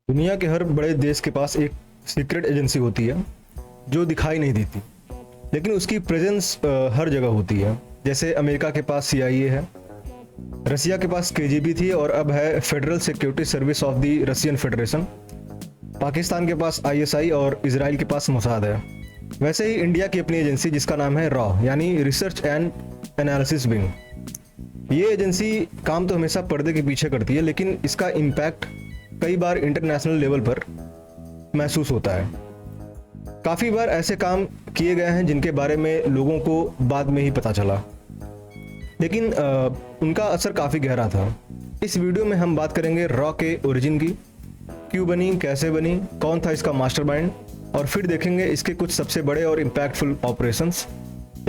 दुनिया के हर बड़े देश के पास एक सीक्रेट एजेंसी होती है जो दिखाई नहीं देती, लेकिन उसकी प्रेजेंस हर जगह होती है। जैसे अमेरिका के पास CIA है, रसिया के पास KGB थी और अब है federal security service of the Russian federation. Pakistan के पास ISI और इजराइल के पास मोसाद है। वैसे ही इंडिया की अपनी एजेंसी जिसका नाम है रॉ यानी रिसर्च एंड एनालिसिस विंग। ये एजेंसी काम तो हमेशा पर्दे के पीछे करती है, लेकिन इसका इम्पैक्ट कई बार इंटरनेशनल लेवल पर महसूस होता है। काफ़ी बार ऐसे काम किए गए हैं जिनके बारे में लोगों को बाद में ही पता चला, लेकिन उनका असर काफ़ी गहरा था। इस वीडियो में हम बात करेंगे रॉ के ओरिजिन की, क्यों बनी, कैसे बनी, कौन था इसका मास्टरमाइंड, और फिर देखेंगे इसके कुछ सबसे बड़े और इम्पैक्टफुल ऑपरेशंस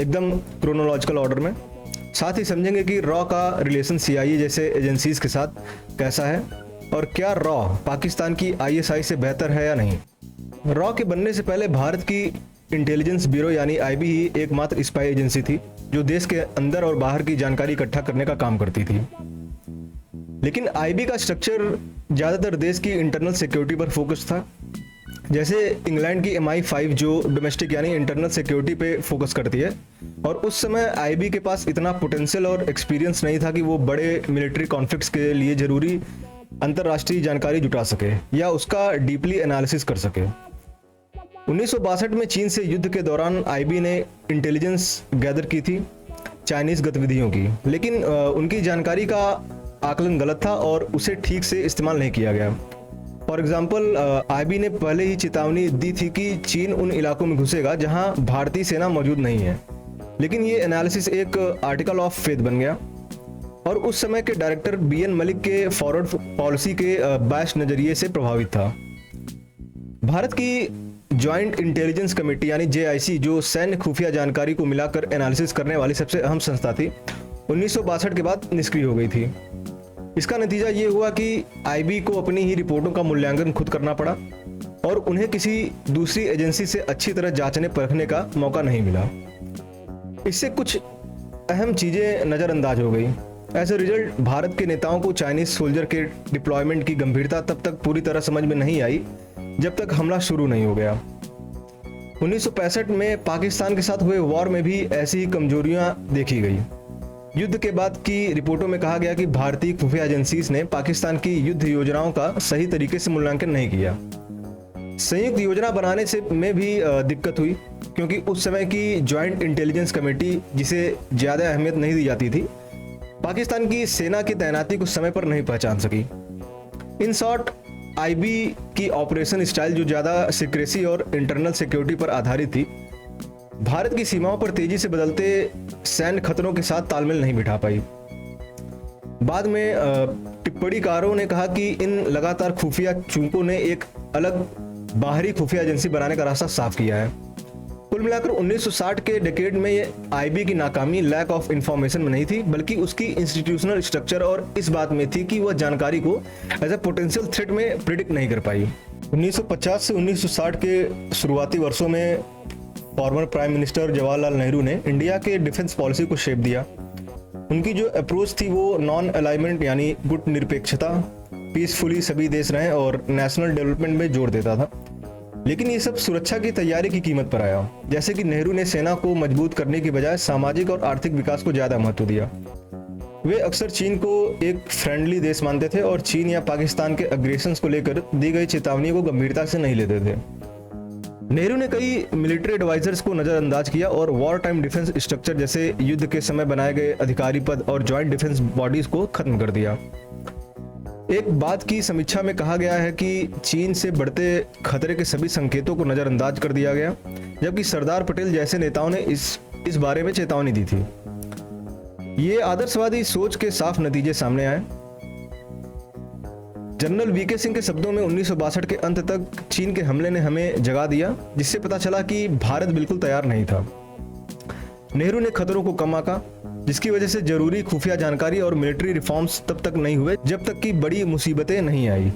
एकदम क्रोनोलॉजिकल ऑर्डर में। साथ ही समझेंगे कि रॉ का रिलेशन CIA जैसे एजेंसीज के साथ कैसा है और क्या रॉ पाकिस्तान की ISI से बेहतर है या नहीं। रॉ के बनने से पहले भारत की इंटेलिजेंस ब्यूरो यानी IB ही एकमात्र स्पाई एजेंसी थी जो देश के अंदर और बाहर की जानकारी इकट्ठा करने का काम करती थी। लेकिन IB का स्ट्रक्चर ज़्यादातर देश की इंटरनल सिक्योरिटी पर फोकस था। जैसे इंग्लैंड की MI5 जो डोमेस्टिक यानी इंटरनल सिक्योरिटी पे फोकस करती है, और उस समय IB के पास इतना पोटेंशियल और एक्सपीरियंस नहीं था कि वो बड़े मिलिट्री कॉन्फ्लिक्ट्स के लिए ज़रूरी अंतर्राष्ट्रीय जानकारी जुटा सके या उसका डीपली एनालिसिस कर सके। 1962 में चीन से युद्ध के दौरान IB ने इंटेलिजेंस गैदर की थी चाइनीज़ गतिविधियों की, लेकिन उनकी जानकारी का आकलन गलत था और उसे ठीक से इस्तेमाल नहीं किया गया। फॉर एग्जाम्पल, IB ने पहले ही चेतावनी दी थी कि चीन उन इलाकों में घुसेगा जहां भारतीय सेना मौजूद नहीं है, लेकिन ये एनालिसिस एक आर्टिकल ऑफ फेथ बन गया और उस समय के डायरेक्टर BN मलिक के फॉरवर्ड पॉलिसी के बायस्ड नज़रिए से प्रभावित था। भारत की जॉइंट इंटेलिजेंस कमेटी यानी JIC जो सैन्य खुफिया जानकारी को मिलाकर एनालिसिस करने वाली सबसे अहम संस्था थी, 1962 के बाद निष्क्रिय हो गई थी। इसका नतीजा ये हुआ कि IB को अपनी ही रिपोर्टों का मूल्यांकन खुद करना पड़ा और उन्हें किसी दूसरी एजेंसी से अच्छी तरह जांचने परखने का मौका नहीं मिला। इससे कुछ अहम चीज़ें नज़रअंदाज हो गई। एज ए रिजल्ट भारत के नेताओं को चाइनीज सोल्जर के डिप्लॉयमेंट की गंभीरता तब तक पूरी तरह समझ में नहीं आई जब तक हमला शुरू नहीं हो गया। 1965 में पाकिस्तान के साथ हुए वॉर में भी ऐसी ही कमजोरियां देखी गई। युद्ध के बाद की रिपोर्टों में कहा गया कि भारतीय खुफिया एजेंसीज ने पाकिस्तान की युद्ध योजनाओं का सही तरीके से मूल्यांकन नहीं किया। संयुक्त योजना बनाने से में भी दिक्कत हुई, क्योंकि उस समय की जॉइंट इंटेलिजेंस कमेटी, जिसे ज़्यादा अहमियत नहीं दी जाती थी, पाकिस्तान की सेना की तैनाती को समय पर नहीं पहचान सकी। इन शॉर्ट, IB की ऑपरेशन स्टाइल जो ज़्यादा सीक्रेसी और इंटरनल सिक्योरिटी पर आधारित थी, भारत की सीमाओं पर तेजी से बदलते सैन्य खतरों के साथ तालमेल नहीं बिठा पाई। बाद में टिप्पणीकारों ने कहा कि इन लगातार खुफिया चूकों ने एक अलग बाहरी खुफिया एजेंसी बनाने का रास्ता साफ किया है। कुल मिलाकर 1960 के डेकेड में ये IB की नाकामी लैक ऑफ इंफॉर्मेशन में नहीं थी, बल्कि उसकी इंस्टीट्यूशनल स्ट्रक्चर और इस बात में थी कि वह जानकारी को एज ए पोटेंशियल थ्रेट में प्रिडिक्ट नहीं कर पाई। 1950 से 1960 के शुरुआती वर्षों में former prime minister Jawaharlal Nehru ने इंडिया के डिफेंस पॉलिसी को शेप दिया। उनकी जो अप्रोच थी वो नॉन अलाइनमेंट यानी गुट निरपेक्षता, पीसफुली सभी देश रहें और नेशनल डेवलपमेंट में जोर देता था। लेकिन ये सब सुरक्षा की तैयारी की कीमत पर आया। जैसे कि नेहरू ने सेना को मजबूत करने की बजाय सामाजिक और आर्थिक विकास को ज़्यादा महत्व दिया। वे अक्सर चीन को एक फ्रेंडली देश मानते थे और चीन या पाकिस्तान के अग्रेशंस को लेकर दी गई चेतावनी को गंभीरता से नहीं लेते थे। नेहरू ने कई मिलिट्री एडवाइजर्स को नज़रअंदाज किया और वॉर टाइम डिफेंस स्ट्रक्चर जैसे युद्ध के समय बनाए गए अधिकारी पद और जॉइंट डिफेंस बॉडीज को खत्म कर दिया। एक बात की समीक्षा में कहा गया है कि चीन से बढ़ते खतरे के सभी संकेतों को नज़रअंदाज कर दिया गया, जबकि सरदार पटेल जैसे नेताओं ने इस बारे में चेतावनी दी थी। ये आदर्शवादी सोच के साफ नतीजे सामने आए। जनरल VK सिंह के शब्दों में 1962 के अंत तक चीन के हमले ने हमें जगा दिया, जिससे पता चला कि भारत बिल्कुल तैयार नहीं था। नेहरू ने खतरों को कम आंका, जिसकी वजह से जरूरी खुफिया जानकारी और मिलिट्री रिफॉर्म्स तब तक नहीं हुए जब तक कि बड़ी मुसीबतें नहीं आई।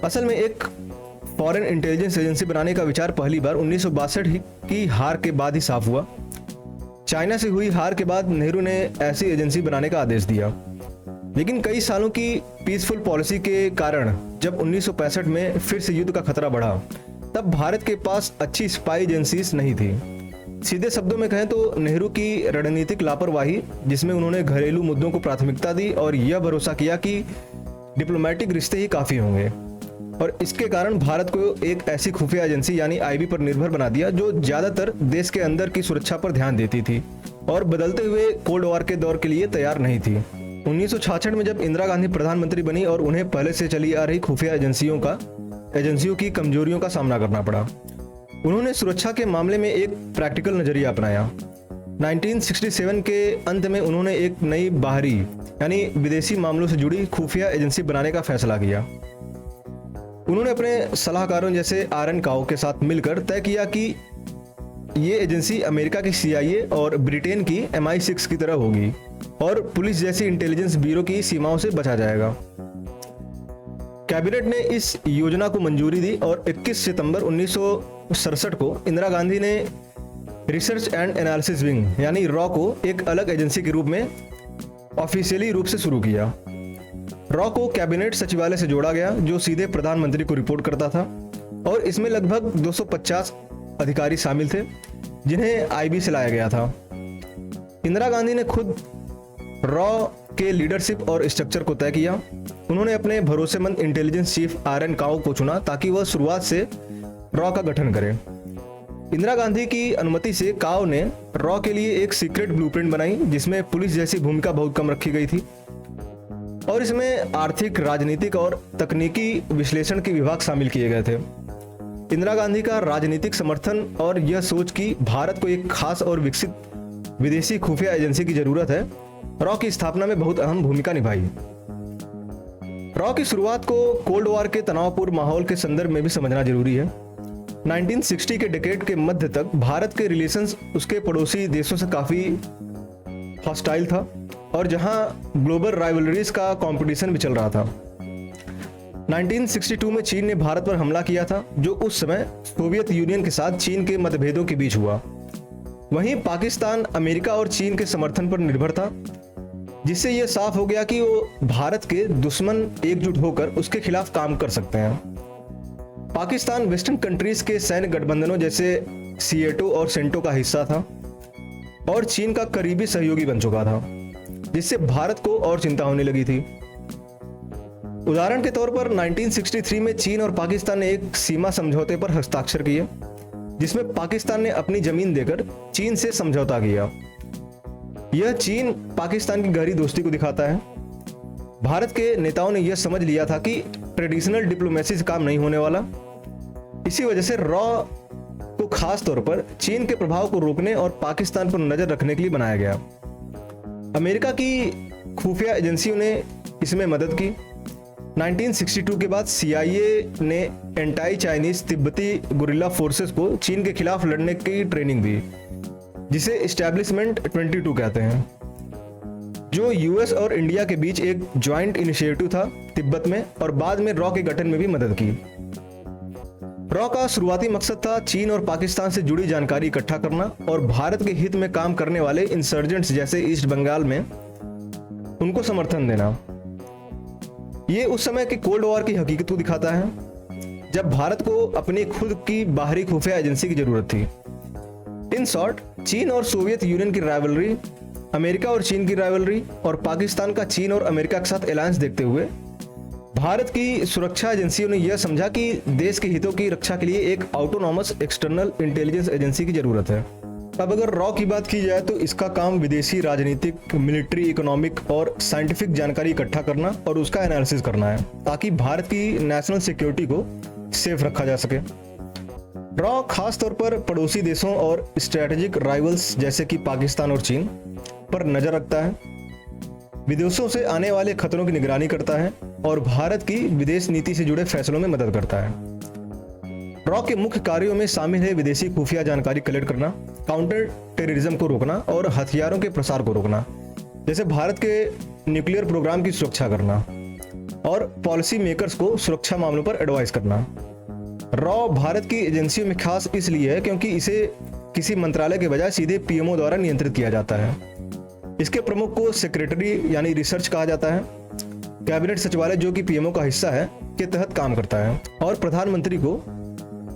असल में एक फॉरेन इंटेलिजेंस एजेंसी बनाने का विचार पहली बार 1962 की हार के बाद ही साफ हुआ। चाइना से हुई हार के बाद नेहरू ने ऐसी एजेंसी बनाने का आदेश दिया, लेकिन कई सालों की पीसफुल पॉलिसी के कारण जब 1965 में फिर से युद्ध का खतरा बढ़ा, तब भारत के पास अच्छी स्पाई एजेंसीज नहीं थी। सीधे शब्दों में कहें तो नेहरू की रणनीतिक लापरवाही, जिसमें उन्होंने घरेलू मुद्दों को प्राथमिकता दी और यह भरोसा किया कि डिप्लोमेटिक रिश्ते ही काफ़ी होंगे, और इसके कारण भारत को एक ऐसी खुफिया एजेंसी यानी आईबी पर निर्भर बना दिया जो ज़्यादातर देश के अंदर की सुरक्षा पर ध्यान देती थी और बदलते हुए कोल्ड वॉर के दौर के लिए तैयार नहीं थी। 1966 में जब इंदिरा गांधी प्रधानमंत्री बनी और उन्हें पहले से चली आ रही खुफिया एजेंसियों की कमजोरियों का सामना करना पड़ा, उन्होंने सुरक्षा के मामले में एक प्रैक्टिकल नजरिया अपनाया। 1967 के अंत में उन्होंने एक नई बाहरी यानी विदेशी मामलों से जुड़ी खुफिया एजेंसी बनाने का फैसला किया। उन्होंने अपने सलाहकारों जैसे आर.एन. काओ के साथ मिलकर तय किया कि ये एजेंसी अमेरिका की CIA और ब्रिटेन की MI6 की तरह होगी और पुलिस जैसी इंटेलिजेंस ब्यूरो की सीमाओं से बचा जाएगा। कैबिनेट ने इस योजना को मंजूरी दी और 21 सितंबर 1967 को इंदिरा गांधी ने रिसर्च एंड एनालिसिस विंग यानी रॉ को एक अलग एजेंसी के रूप में ऑफिशियली रूप से शुरू किया। रॉ को कैबिनेट सचिवालय से जोड़ा गया जो सीधे प्रधानमंत्री को रिपोर्ट करता था और इसमें लगभग 250 अधिकारी शामिल थे जिन्हें आईबी से लाया गया था। इंदिरा गांधी ने खुद रॉ के लीडरशिप और स्ट्रक्चर को तय किया। उन्होंने अपने भरोसेमंद इंटेलिजेंस चीफ आर.एन. काओ को चुना ताकि वह शुरुआत से रॉ का गठन करे। इंदिरा गांधी की अनुमति से काओ ने रॉ के लिए एक सीक्रेट ब्लूप्रिंट बनाई जिसमें पुलिस जैसी भूमिका बहुत कम रखी गई थी और इसमें आर्थिक, राजनीतिक और तकनीकी विश्लेषण के विभाग शामिल किए गए थे। इंदिरा गांधी का राजनीतिक समर्थन और यह सोच कि भारत को एक खास और विकसित विदेशी खुफिया एजेंसी की जरूरत है, रॉ की स्थापना में बहुत अहम भूमिका निभाई। रॉ की शुरुआत को कोल्ड वॉर के तनावपूर्ण माहौल के संदर्भ में भी समझना जरूरी है। 1960 के डेकेड के मध्य तक भारत के रिलेशंस उसके पड़ोसी देशों से काफी हॉस्टाइल था और जहां ग्लोबल राइवलरीज का कंपटीशन भी चल रहा था। 1962 में चीन ने भारत पर हमला किया था जो उस समय सोवियत यूनियन के साथ चीन के मतभेदों के बीच हुआ। वहीं पाकिस्तान अमेरिका और चीन के समर्थन पर निर्भर था, जिससे यह साफ हो गया कि वो भारत के दुश्मन एकजुट होकर उसके खिलाफ काम कर सकते हैं। पाकिस्तान वेस्टर्न कंट्रीज के सैन्य गठबंधनों जैसे सीएटो और सेंटो का हिस्सा था और चीन का करीबी सहयोगी बन चुका था, जिससे भारत को और चिंता होने लगी थी। उदाहरण के तौर पर 1963 में चीन और पाकिस्तान ने एक सीमा समझौते पर हस्ताक्षर किए जिसमें पाकिस्तान ने अपनी जमीन देकर चीन से समझौता किया। यह चीन पाकिस्तान की गहरी दोस्ती को दिखाता है। भारत के नेताओं ने यह समझ लिया था कि ट्रेडिशनल डिप्लोमेसी से काम नहीं होने वाला। इसी वजह से रॉ को खास तौर पर चीन के प्रभाव को रोकने और पाकिस्तान पर नजर रखने के लिए बनाया गया। अमेरिका की खुफिया एजेंसियों ने इसमें मदद की। 1962 के बाद CIA ने एंटी चाइनीज तिब्बती गुरिल्ला फोर्सेस को चीन के खिलाफ लड़ने की ट्रेनिंग दी, जिसे एस्टैब्लिशमेंट 22 कहते हैं, जो US और इंडिया के बीच एक ज्वाइंट इनिशिएटिव था तिब्बत में, और बाद में रॉ के गठन में भी मदद की। रॉ का शुरुआती मकसद था चीन और पाकिस्तान से जुड़ी जानकारी इकट्ठा करना और भारत के हित में काम करने वाले इंसर्जेंट्स जैसे ईस्ट बंगाल में उनको समर्थन देना। ये उस समय के कोल्ड वॉर की हकीकत को दिखाता है, जब भारत को अपनी खुद की बाहरी खुफिया एजेंसी की जरूरत थी। इन शॉर्ट, चीन और सोवियत यूनियन की राइवलरी, अमेरिका और चीन की राइवलरी और पाकिस्तान का चीन और अमेरिका के साथ अलायंस देखते हुए भारत की सुरक्षा एजेंसियों ने यह समझा कि देश के हितों की रक्षा के लिए एक ऑटोनॉमस एक्सटर्नल इंटेलिजेंस एजेंसी की जरूरत है। अब अगर रॉ की बात की जाए तो इसका काम विदेशी राजनीतिक, मिलिट्री, इकोनॉमिक और साइंटिफिक जानकारी इकट्ठा करना और उसका एनालिसिस करना है, ताकि भारत की नेशनल सिक्योरिटी को सेफ रखा जा सके। रॉ खास तौर पर पड़ोसी देशों और स्ट्रेटेजिक राइवल्स जैसे कि पाकिस्तान और चीन पर नजर रखता है, विदेशों से आने वाले खतरों की निगरानी करता है और भारत की विदेश नीति से जुड़े फैसलों में मदद करता है। रॉ के मुख्य कार्यों में शामिल है विदेशी खुफिया जानकारी कलेक्ट करना, काउंटर टेररिज्म को रोकना और हथियारों के प्रसार को रोकना, जैसे भारत के न्यूक्लियर प्रोग्राम की सुरक्षा करना और पॉलिसी मेकर्स को सुरक्षा मामलों पर एडवाइस करना। रॉ भारत की एजेंसियों में खास इसलिए है क्योंकि इसे किसी मंत्रालय के बजाय सीधे PMO द्वारा नियंत्रित किया जाता है। इसके प्रमुख को सेक्रेटरी यानी रिसर्च कहा जाता है। कैबिनेट सचिवालय जो कि PMO का हिस्सा है के तहत काम करता है और प्रधानमंत्री को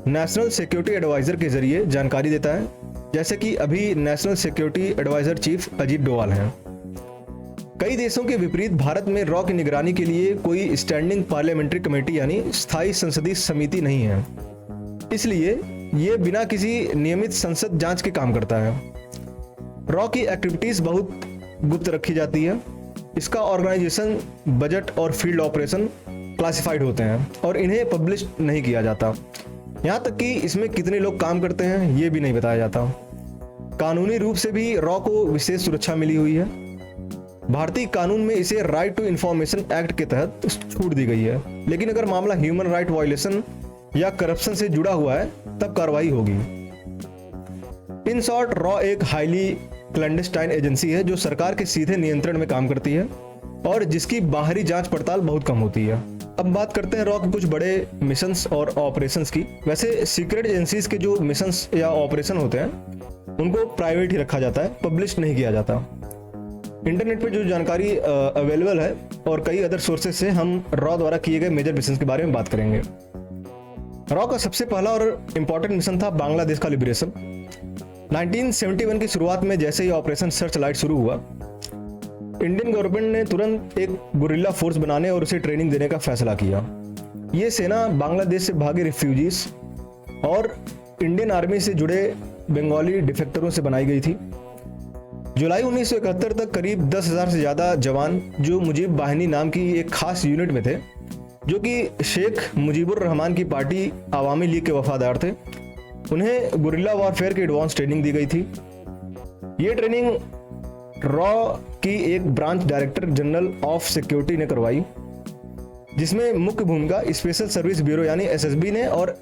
नेशनल सिक्योरिटी एडवाइजर के जरिए जानकारी देता है, जैसे कि अभी national security adviser chief Ajit Doval हैं। कई देशों के विपरीत भारत में रॉ की निगरानी के लिए कोई स्टैंडिंग पार्लियामेंट्री कमेटी यानी स्थायी संसदीय समिति नहीं है, इसलिए ये बिना किसी नियमित संसद जांच के काम करता है। रॉ की एक्टिविटीज बहुत गुप्त रखी जाती है। इसका ऑर्गेनाइजेशन, बजट और फील्ड ऑपरेशन क्लासिफाइड होते हैं और इन्हें पब्लिश नहीं किया जाता। यहाँ तक कि इसमें कितने लोग काम करते हैं ये भी नहीं बताया जाता। कानूनी रूप से भी रॉ को विशेष सुरक्षा मिली हुई है। भारतीय कानून में इसे राइट टू इंफॉर्मेशन एक्ट के तहत छूट दी गई है, लेकिन अगर मामला ह्यूमन राइट वायलेशन या करप्शन से जुड़ा हुआ है तब कार्रवाई होगी। इन शॉर्ट, रॉ एक हाईली क्लैंडस्टाइन एजेंसी है जो सरकार के सीधे नियंत्रण में काम करती है और जिसकी बाहरी जांच पड़ताल बहुत कम होती है। अब बात करते हैं रॉ के कुछ बड़े मिशंस और ऑपरेशंस की। वैसे सीक्रेट एजेंसीज के जो मिशंस या ऑपरेशन होते हैं उनको प्राइवेट ही रखा जाता है, पब्लिश नहीं किया जाता। इंटरनेट पे जो जानकारी अवेलेबल है और कई अदर सोर्सेज से हम रॉ द्वारा किए गए मेजर मिशन के बारे में बात करेंगे। रॉ का सबसे पहला और इम्पोर्टेंट मिशन था बांग्लादेश का लिबरेशन। 1971 की शुरुआत में जैसे ही ऑपरेशन सर्च लाइट शुरू हुआ, इंडियन गवर्नमेंट ने तुरंत एक गुरिल्ला फोर्स बनाने और उसे ट्रेनिंग देने का फैसला किया। ये सेना बांग्लादेश से भागे रिफ्यूजीज और इंडियन आर्मी से जुड़े बंगाली डिफेक्टरों से बनाई गई थी। जुलाई 1971 तक करीब 10,000 से ज़्यादा जवान जो मुजीब बाहिनी नाम की एक खास यूनिट में थे, जो कि शेख मुजीबुर रहमान की पार्टी आवामी लीग के वफादार थे, उन्हें गुरिल्ला वॉरफेयर की एडवांस ट्रेनिंग दी गई थी। ये ट्रेनिंग रॉ की एक branch director general of security ने करवाई, जिसमें मुख्य भूमिका स्पेशल सर्विस ब्यूरो यानी एसएसबी ने और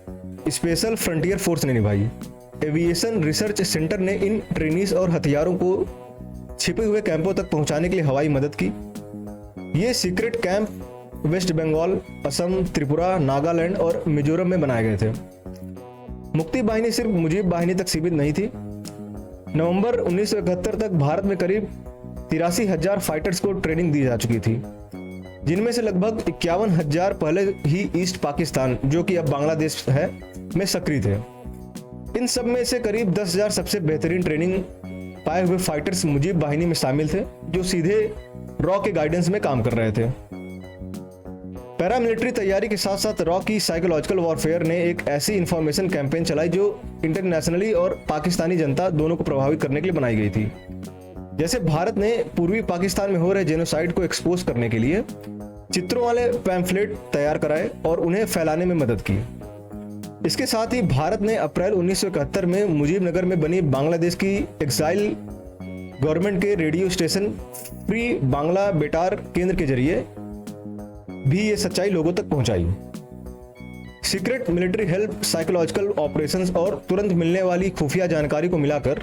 स्पेशल फ्रंटियर फोर्स ने निभाई। एविएशन रिसर्च सेंटर ने इन ट्रेनीज और हथियारों को छिपे हुए कैंपों तक पहुंचाने के लिए हवाई मदद की। ये secret camp West Bengal, Assam, Tripura, Nagaland और मिजोरम में बनाए गए थे। मुक्ति बाहिनी सिर्फ मुजीब बाहिनी तक सीमित नहीं थी। नवंबर 1971 तक भारत में करीब 83,000 फाइटर्स को ट्रेनिंग दी जा चुकी थी, जिनमें से लगभग 51,000 पहले ही ईस्ट पाकिस्तान, जो कि अब बांग्लादेश है, में सक्रिय थे। इन सब में से करीब 10,000 सबसे बेहतरीन ट्रेनिंग पाए हुए फाइटर्स मुजीब बाहिनी में शामिल थे, जो सीधे रॉ के गाइडेंस में काम कर रहे थे। पैरामिलिट्री तैयारी के साथ साथ रॉ की साइकोलॉजिकल वॉरफेयर ने एक ऐसी इंफॉर्मेशन कैंपेन चलाई जो इंटरनेशनली और पाकिस्तानी जनता दोनों को प्रभावित करने के लिए बनाई गई थी। जैसे भारत ने पूर्वी पाकिस्तान में हो रहे जेनोसाइड को एक्सपोज करने के लिए चित्रों वाले पैम्फलेट तैयार कराए और उन्हें फैलाने में मदद की। इसके साथ ही भारत ने अप्रैल 1971 में मुजीबनगर में बनी बांग्लादेश की एक्साइल गवर्नमेंट के रेडियो स्टेशन फ्री बांग्ला बेतार केंद्र के जरिए भी ये सच्चाई लोगों तक पहुंचाई। Secret military help, psychological operations और तुरंत मिलने वाली खुफिया जानकारी को मिलाकर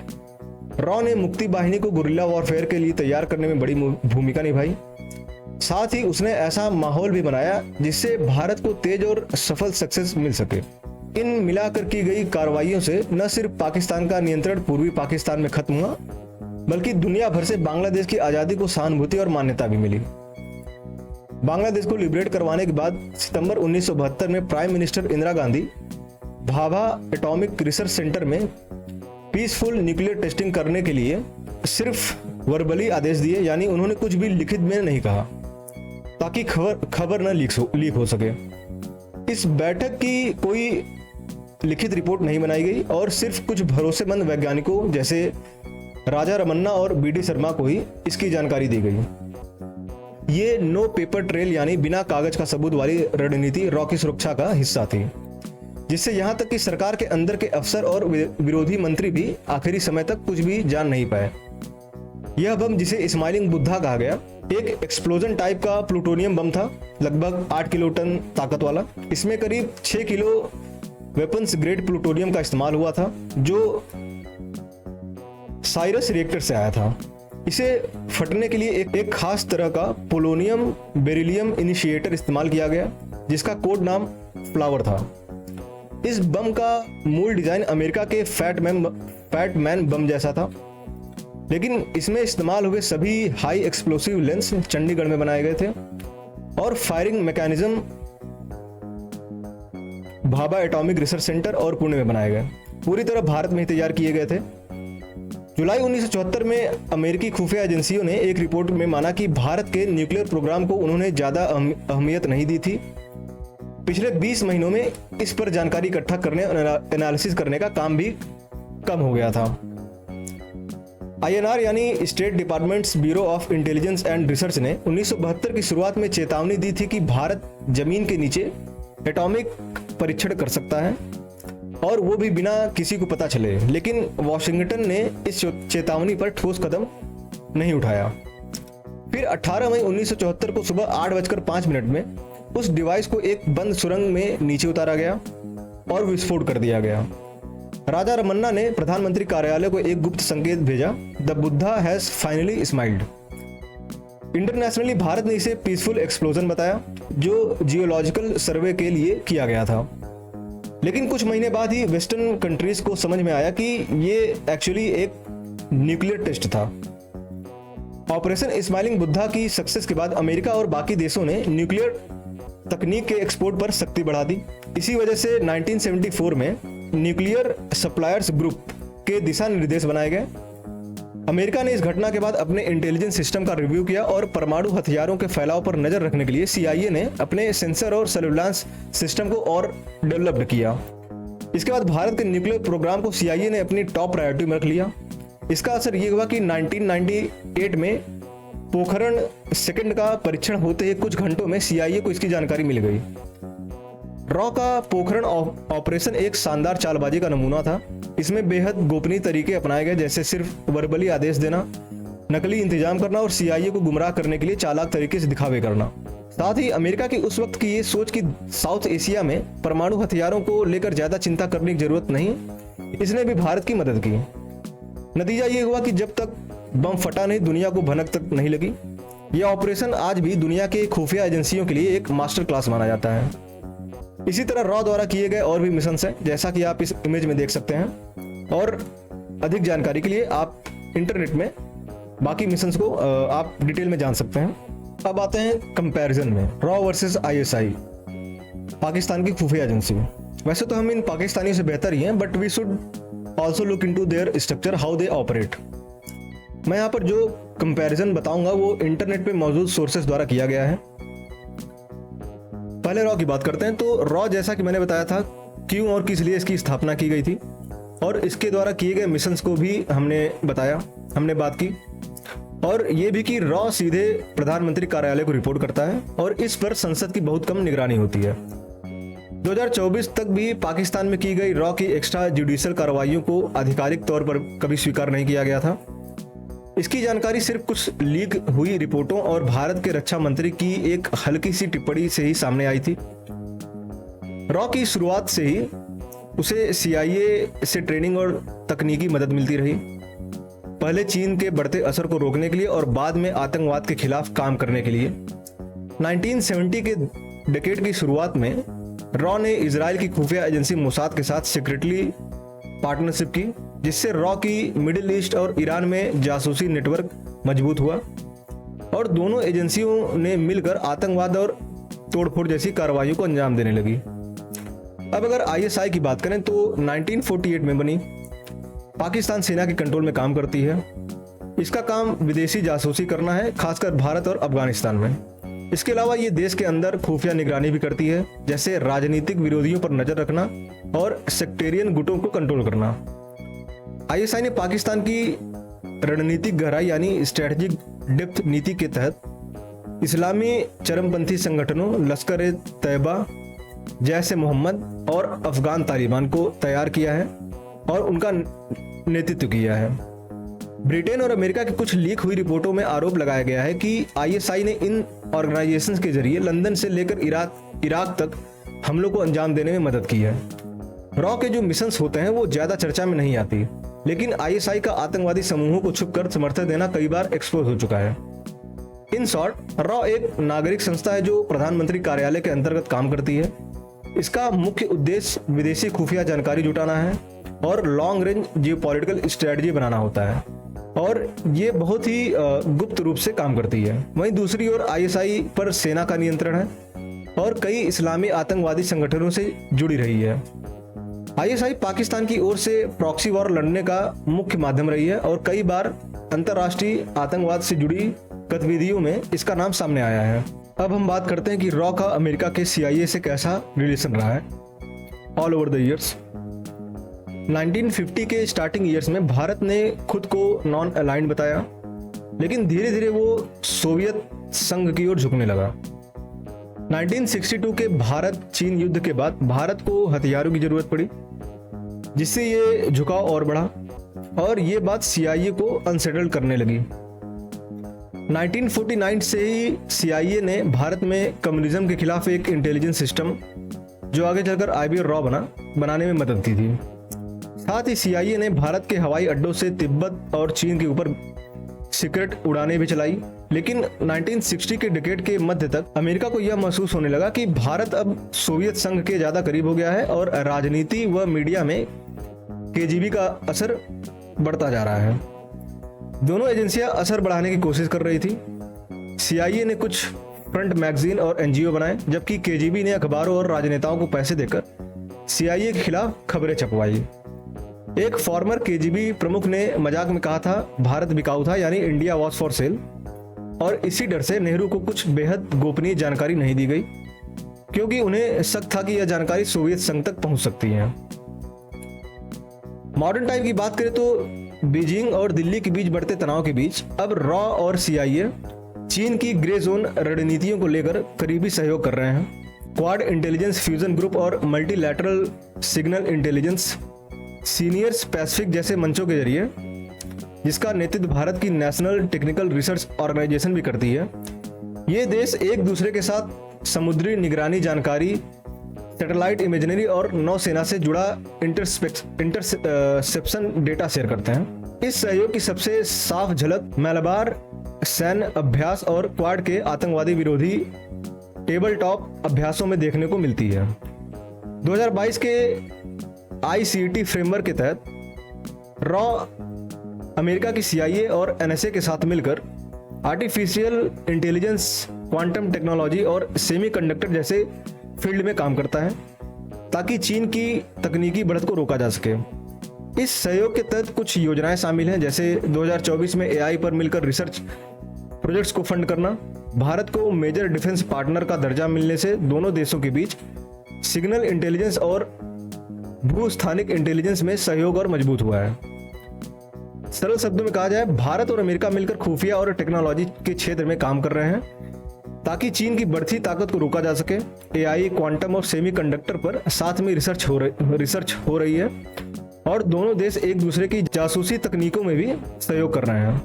रॉ ने मुक्ति बाहिनी को गुरिल्ला वॉरफेयर के लिए तैयार करने में बड़ी भूमिका निभाई। साथ ही उसने ऐसा माहौल भी बनाया जिससे भारत को तेज और सफल सक्सेस मिल सके। इन मिलाकर की गई कार्रवाइयों से न सिर्फ पाकिस्तान का नियंत्रण पूर्वी पाकिस्तान में खत्म हुआ, बल्कि दुनिया भर से बांग्लादेश की आज़ादी को सहानुभूति और मान्यता भी मिली। बांग्लादेश को लिबरेट करवाने के बाद सितंबर 1972 में prime minister Indira Gandhi Bhabha atomic research centre में पीसफुल न्यूक्लियर टेस्टिंग करने के लिए सिर्फ वर्बली आदेश दिए, यानी उन्होंने कुछ भी लिखित में नहीं कहा ताकि खबर न लीक हो सके। इस बैठक की कोई लिखित रिपोर्ट नहीं बनाई गई और सिर्फ कुछ भरोसेमंद वैज्ञानिकों जैसे राजा रमन्ना और बीडी शर्मा को ही इसकी जानकारी दी गई। ये नो पेपर ट्रेल यानी बिना कागज का सबूत वाली रणनीति रॉ की सुरक्षा का हिस्सा थी, जिससे यहां तक कि सरकार के अंदर के अफसर और विरोधी मंत्री भी आखिरी समय तक कुछ भी जान नहीं पाए। यह बम, जिसे स्माइलिंग बुद्धा कहा गया, एक एक्सप्लोजन टाइप का प्लूटोनियम बम था, लगभग 8 किलोटन ताकत वाला। इसमें करीब 6 किलो वेपन्स ग्रेड प्लूटोनियम का इस्तेमाल हुआ था, जो साइरस रिएक्टर से आया था। इसे फटने के लिए एक खास तरह का पोलोनियम बेरिलियम इनिशिएटर इस्तेमाल किया गया, जिसका कोड नाम फ्लावर था। इस बम का मूल डिजाइन अमेरिका के फैट मैन बम जैसा था, लेकिन इसमें इस्तेमाल हुए सभी हाई एक्सप्लोसिव लेंस चंडीगढ़ में बनाए गए थे और firing mechanism Bhabha atomic research centre और पुणे में बनाए गए। पूरी तरह भारत में ही तैयार किए गए थे। जुलाई 1974 में अमेरिकी खुफिया एजेंसियों ने एक रिपोर्ट में माना कि भारत के न्यूक्लियर प्रोग्राम को उन्होंने ज़्यादा अहमियत नहीं दी थी। पिछले 20 महीनों में इस पर जानकारी इकट्ठा करने और एनालिसिस करने का काम भी कम हो गया था। INR यानी state departments bureau of intelligence and research ने 1972 की शुरुआत में चेतावनी दी थी कि भारत जमीन के नीचे एटॉमिक परीक्षण कर सकता है और वो भी बिना किसी को पता चले, लेकिन वॉशिंगटन ने इस चेतावनी पर ठोस कदम नहीं उठाया। फिर 18 मई 1974 को सुबह 8:05 में उस डिवाइस को एक बंद सुरंग में नीचे उतारा गया और विस्फोट कर दिया गया। राजा रमन्ना ने प्रधानमंत्री कार्यालय को एक गुप्त संकेत भेजा, the Buddha has finally smiled. Internationally Bharat ने इसे पीसफुल एक्सप्लोजन बताया, जो जियोलॉजिकल सर्वे के लिए किया गया था। लेकिन कुछ महीने बाद ही वेस्टर्न कंट्रीज को समझ में आया कि ये एक्चुअली एक न्यूक्लियर टेस्ट था। ऑपरेशन स्माइलिंग बुद्धा की सक्सेस के बाद अमेरिका और बाकी देशों ने न्यूक्लियर तकनीक के एक्सपोर्ट पर सख्ती बढ़ा दी। इसी वजह से 1974 में न्यूक्लियर सप्लायर्स ग्रुप के दिशा निर्देश बनाए गए। अमेरिका ने इस घटना के बाद अपने इंटेलिजेंस सिस्टम का रिव्यू किया और परमाणु हथियारों के फैलाव पर नजर रखने के लिए CIA ने अपने सेंसर और सर्विलांस सिस्टम को और डेवलप्ड किया। इसके बाद भारत के न्यूक्लियर प्रोग्राम को CIA ने अपनी टॉप प्रायोरिटी में रख लिया। इसका असर ये हुआ कि 1998 में पोखरण सेकंड का परीक्षण होते ही कुछ घंटों में CIA को इसकी जानकारी मिल गई। रॉ का पोखरण ऑपरेशन एक शानदार चालबाजी का नमूना था। इसमें बेहद गोपनीय तरीके अपनाए गए, जैसे सिर्फ वर्बली आदेश देना, नकली इंतजाम करना और CIA को गुमराह करने के लिए चालाक तरीके से दिखावे करना। साथ ही अमेरिका की उस वक्त की ये सोच कि साउथ एशिया में परमाणु हथियारों को लेकर ज्यादा चिंता करने की जरूरत नहीं, इसने भी भारत की मदद की। नतीजा ये हुआ कि जब तक बम फटा नहीं, दुनिया को भनक तक नहीं लगी। यह ऑपरेशन आज भी दुनिया के खुफिया एजेंसियों के लिए एक मास्टर क्लास माना जाता है। इसी तरह रॉ द्वारा किए गए और भी मिशन हैं, जैसा कि आप इस इमेज में देख सकते हैं। और अधिक जानकारी के लिए आप इंटरनेट में बाकी मिशंस को आप डिटेल में जान सकते हैं। अब आते हैं कंपैरिजन में, रॉ वर्सेस ISI, पाकिस्तान की खुफिया एजेंसी। वैसे तो हम इन पाकिस्तानियों से बेहतर ही हैं, but we should also look into their structure, how they operate. मैं यहाँ पर जो कंपैरिजन बताऊंगा वो इंटरनेट पे मौजूद सोर्सेस द्वारा किया गया है। पहले रॉ की बात करते हैं। तो रॉ, जैसा कि मैंने बताया था, क्यों और किस लिए इसकी स्थापना की गई थी और इसके द्वारा किए गए मिशंस को भी हमने बात की, और ये भी कि रॉ सीधे प्रधानमंत्री कार्यालय को रिपोर्ट करता है और इस पर संसद की बहुत कम निगरानी होती है। 2024 तक भी पाकिस्तान में की गई रॉ की एक्स्ट्रा जुडिशियल कार्रवाइयों को आधिकारिक तौर पर कभी स्वीकार नहीं किया गया था। इसकी जानकारी सिर्फ कुछ लीक हुई रिपोर्टों और भारत के रक्षा मंत्री की एक हल्की सी टिप्पणी से ही सामने आई थी। रॉ की शुरुआत से ही उसे CIA से ट्रेनिंग और तकनीकी मदद मिलती रही, पहले चीन के बढ़ते असर को रोकने के लिए और बाद में आतंकवाद के खिलाफ काम करने के लिए। 1970 के डेकेड की शुरुआत में रॉ ने इजराइल की खुफिया एजेंसी मोसाद के साथ सीक्रेटली पार्टनरशिप की, जिससे रॉ की मिडिल ईस्ट और ईरान में जासूसी नेटवर्क मजबूत हुआ और दोनों एजेंसियों ने मिलकर आतंकवाद और तोड़फोड़ जैसी कार्रवाइयों को अंजाम देने लगी। अब अगर ISI की बात करें तो 1948 में बनी, पाकिस्तान सेना के कंट्रोल में काम करती है। इसका काम विदेशी जासूसी करना है, खासकर भारत और अफगानिस्तान में। इसके अलावा ये देश के अंदर खुफिया निगरानी भी करती है, जैसे राजनीतिक विरोधियों पर नजर रखना और सेक्टेरियन गुटों को कंट्रोल करना। ISI ने पाकिस्तान की रणनीतिक गहराई यानी स्ट्रेटेजिक डेप्थ नीति के तहत इस्लामी चरमपंथी संगठनों लश्कर-ए-तैयबा, जैश-ए-मोहम्मद और अफगान तालिबान को तैयार किया है और उनका नेतृत्व किया है। ब्रिटेन और अमेरिका की कुछ लीक हुई रिपोर्टों में आरोप लगाया गया है कि ISI ने इन ऑर्गेनाइजेशंस के जरिए लंदन से लेकर इराक तक हमलों को अंजाम देने में मदद की है। रॉ के जो मिशंस होते हैं वो ज्यादा चर्चा में नहीं आती, लेकिन ISI का आतंकवादी समूहों को छुपकर समर्थन देना कई बार एक्सपोज हो चुका है। इन शॉर्ट, रॉ एक नागरिक संस्था है जो प्रधानमंत्री कार्यालय के अंतर्गत काम करती है। इसका मुख्य उद्देश्य विदेशी खुफिया जानकारी जुटाना है और लॉन्ग रेंज जियोपॉलिटिकल स्ट्रेटजी बनाना होता है, और ये बहुत ही गुप्त रूप से काम करती है। वहीं दूसरी ओर ISI पर सेना का नियंत्रण है और कई इस्लामी आतंकवादी संगठनों से जुड़ी रही है। आईएसआई पाकिस्तान की ओर से प्रॉक्सी वॉर लड़ने का मुख्य माध्यम रही है और कई बार अंतर्राष्ट्रीय आतंकवाद से जुड़ी गतिविधियों में इसका नाम सामने आया है। अब हम बात करते हैं कि रॉ का अमेरिका के CIA से कैसा रिलेशन रहा है ऑल ओवर द ईयर्स। 1950 के स्टार्टिंग ईयर्स में भारत ने खुद को नॉन अलाइंड बताया, लेकिन धीरे धीरे वो सोवियत संघ की ओर झुकने लगा। 1962 के भारत चीन युद्ध के बाद भारत को हथियारों की जरूरत पड़ी, जिससे ये झुकाव और बढ़ा और ये बात CIA को अनसेटल करने लगी। 1949 से ही CIA ने भारत में कम्युनिज्म के खिलाफ एक इंटेलिजेंस सिस्टम, जो आगे चलकर IBR रॉ बनाने में मदद की थी। साथ ही CIA ने भारत के हवाई अड्डों से तिब्बत और चीन के ऊपर सीक्रेट उड़ानें भी चलाई। लेकिन 1960 के डिकेड के मध्य तक अमेरिका को यह महसूस होने लगा कि भारत अब सोवियत संघ के ज़्यादा करीब हो गया है और राजनीति व मीडिया में KGB का असर बढ़ता जा रहा है। दोनों एजेंसियां असर बढ़ाने की कोशिश कर रही थी। CIA ने कुछ फ्रंट मैगजीन और NGO बनाए, जबकि KGB ने अखबारों और राजनेताओं को पैसे देकर CIA के खिलाफ खबरें छपवाई। एक फॉर्मर KGB प्रमुख ने मजाक में कहा था, भारत बिकाऊ था, यानी इंडिया वॉज फॉर सेल, और इसी डर से नेहरू को कुछ बेहद गोपनीय जानकारी नहीं दी गई, क्योंकि उन्हें शक था कि यह जानकारी सोवियत संघ तक पहुंच सकती है। मॉडर्न टाइम की बात करें तो बीजिंग और दिल्ली के बीच बढ़ते तनाव के बीच अब रॉ और CIA चीन की ग्रे जोन रणनीतियों को लेकर करीबी सहयोग कर रहे हैं। क्वाड इंटेलिजेंस फ्यूजन ग्रुप और multilateral signal intelligence seniors Pacific जैसे मंचों के जरिए, जिसका नेतृत्व भारत की नेशनल टेक्निकल रिसर्च ऑर्गेनाइजेशन भी करती है, ये देश एक दूसरे के साथ समुद्री निगरानी जानकारी, सैटेलाइट इमेजनरी और नौसेना से जुड़ा इंटरसेप्शन डेटा शेयर करते हैं। इस सहयोग की सबसे साफ झलक मलाबार सैन्य अभ्यास और क्वाड के आतंकवादी विरोधी टेबल टॉप अभ्यासों में देखने को मिलती है। 2022 के ICET फ्रेमवर्क के तहत रॉ अमेरिका की CIA और NSA के साथ मिलकर आर्टिफिशियल इंटेलिजेंस, क्वांटम टेक्नोलॉजी और सेमीकंडक्टर जैसे फील्ड में काम करता है, ताकि चीन की तकनीकी बढ़त को रोका जा सके। इस सहयोग के तहत कुछ योजनाएं शामिल हैं, जैसे 2024 में AI पर मिलकर रिसर्च प्रोजेक्ट्स को फंड करना। भारत को मेजर डिफेंस पार्टनर का दर्जा मिलने से दोनों देशों के बीच सिग्नल इंटेलिजेंस और भूस्थानिक इंटेलिजेंस में सहयोग और मजबूत हुआ है। सरल शब्दों में कहा जाए, भारत और अमेरिका मिलकर खुफिया और टेक्नोलॉजी के क्षेत्र में काम कर रहे हैं, ताकि चीन की बढ़ती ताकत को रोका जा सके। AI, क्वांटम और सेमीकंडक्टर पर साथ में रिसर्च हो रही है और दोनों देश एक दूसरे की जासूसी तकनीकों में भी सहयोग कर रहे हैं।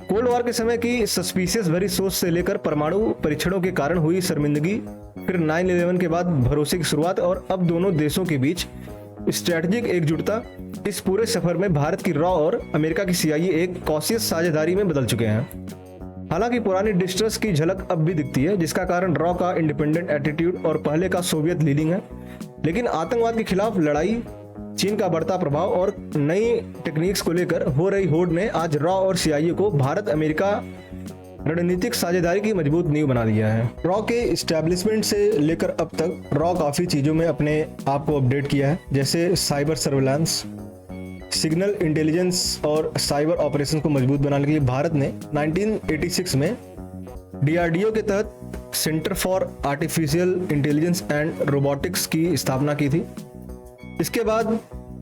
कोल्ड वॉर के समय की सस्पिशियस भरी सोच से लेकर परमाणु परीक्षणों के कारण हुई शर्मिंदगी, फिर 9/11 के बाद भरोसे की शुरुआत और अब दोनों देशों के बीच स्ट्रैटेजिक एकजुटता, इस पूरे सफर में भारत की रॉ और अमेरिका की CIA एक कॉशियस साझेदारी में बदल चुके हैं। हालांकि पुरानी डिस्ट्रस्ट की झलक अब भी दिखती है, जिसका कारण रॉ का इंडिपेंडेंट एटीट्यूड और पहले का सोवियत लीडिंग है। लेकिन आतंकवाद के खिलाफ लड़ाई, चीन का बढ़ता प्रभाव और नई टेक्निक्स को लेकर हो रही होड़ ने आज रॉ और CIA को भारत अमेरिका रणनीतिक साझेदारी की मजबूत नींव बना दिया है। रॉ के इस्टेब्लिशमेंट से लेकर अब तक रॉ काफ़ी चीज़ों में अपने आप को अपडेट किया है, जैसे साइबर सर्विलांस, सिग्नल इंटेलिजेंस और साइबर ऑपरेशन को मजबूत बनाने के लिए भारत ने 1986 में DRDO के तहत centre for artificial intelligence and robotics की स्थापना की थी। इसके बाद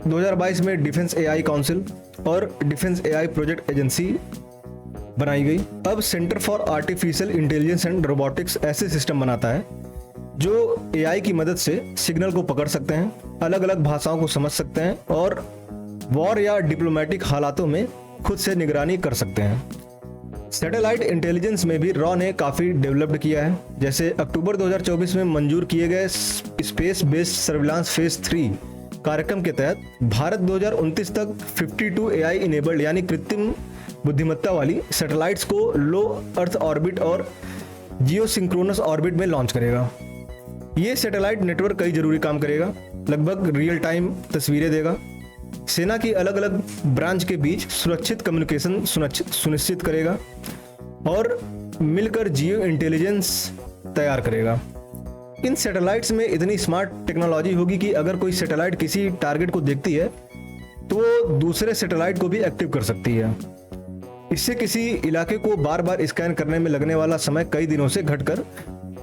2022 में डिफेंस AI काउंसिल और डिफेंस AI प्रोजेक्ट एजेंसी बनाई गई। अब centre for artificial intelligence and robotics ऐसे सिस्टम बनाता है जो AI की मदद से सिग्नल को पकड़ सकते हैं, अलग अलग भाषाओं को समझ सकते हैं और वॉर या डिप्लोमेटिक हालातों में खुद से निगरानी कर सकते हैं। सैटेलाइट इंटेलिजेंस में भी रॉ ने काफ़ी डेवलप्ड किया है, जैसे अक्टूबर 2024 में मंजूर किए गए स्पेस बेस्ड सर्विलांस फेज 3 कार्यक्रम के तहत भारत 2029 तक 52 AI इनेबल्ड यानी कृत्रिम बुद्धिमत्ता वाली सैटेलाइट्स को लो अर्थ ऑर्बिट और जियो सिंक्रोनस ऑर्बिट में लॉन्च करेगा। ये सैटेलाइट नेटवर्क कई जरूरी काम करेगा, लगभग रियल टाइम तस्वीरें देगा, सेना की अलग अलग ब्रांच के बीच सुरक्षित कम्युनिकेशन सुनिश्चित करेगा और मिलकर जियो इंटेलिजेंस तैयार करेगा। इन सैटेलाइट्स में इतनी स्मार्ट टेक्नोलॉजी होगी कि अगर कोई सैटेलाइट किसी टारगेट को देखती है तो वो दूसरे सैटेलाइट को भी एक्टिव कर सकती है। इससे किसी इलाके को बार बार स्कैन करने में लगने वाला समय कई दिनों से घटकर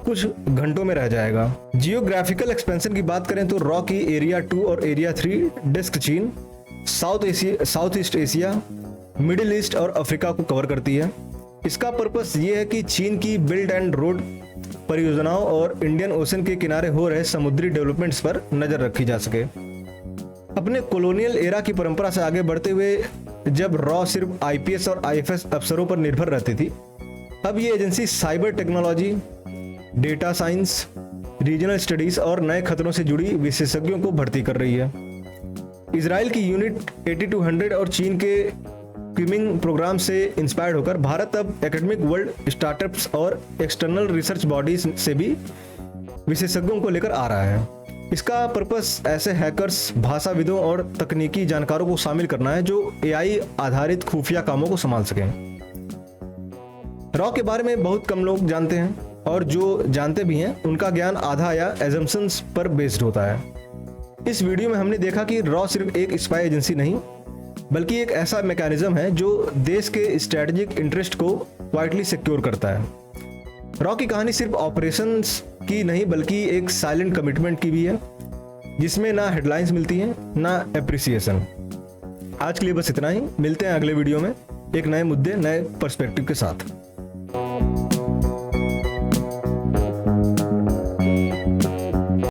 कुछ घंटों में रह जाएगा। जियोग्राफिकल एक्सपेंशन की बात करें तो रॉ की एरिया 2 और एरिया 3 डिस्क चीन, south east Asia, middle east और अफ्रीका को कवर करती है। इसका पर्पस ये है कि चीन की बिल्ड एंड रोड परियोजनाओं और इंडियन ओशन के किनारे हो रहे समुद्री डेवलपमेंट्स पर नजर रखी जा सके। अपने कॉलोनियल एरा की परंपरा से आगे बढ़ते हुए जब रॉ सिर्फ आईपीएस और आईएफएस अफसरों पर निर्भर रहती थी, अब ये agency cyber technology, data science, regional studies और नए खतरों से जुड़ी विशेषज्ञों को भर्ती कर रही है। इजराइल की यूनिट 8200 और चीन के क्विमिंग प्रोग्राम से इंस्पायर्ड होकर भारत अब एकेडमिक वर्ल्ड, स्टार्टअप्स और एक्सटर्नल रिसर्च बॉडीज से भी विशेषज्ञों को लेकर आ रहा है। इसका पर्पस ऐसे हैकर्स, भाषाविदों और तकनीकी जानकारों को शामिल करना है जो एआई आधारित खुफिया कामों को संभाल सकें। रॉ के बारे में बहुत कम लोग जानते हैं और जो जानते भी हैं उनका ज्ञान आधा या एजम्पशंस पर बेस्ड होता है। इस वीडियो में हमने देखा कि रॉ सिर्फ एक स्पाई एजेंसी नहीं बल्कि एक ऐसा मैकेनिज्म है जो देश के स्ट्रेटेजिक इंटरेस्ट को क्वाइटली सिक्योर करता है। रॉ की कहानी सिर्फ ऑपरेशंस की नहीं बल्कि एक साइलेंट कमिटमेंट की भी है, जिसमें ना हेडलाइंस मिलती हैं ना एप्रिसिएशन। आज के लिए बस इतना ही। मिलते हैं अगले वीडियो में एक नए मुद्दे, नए पर्सपेक्टिव के साथ।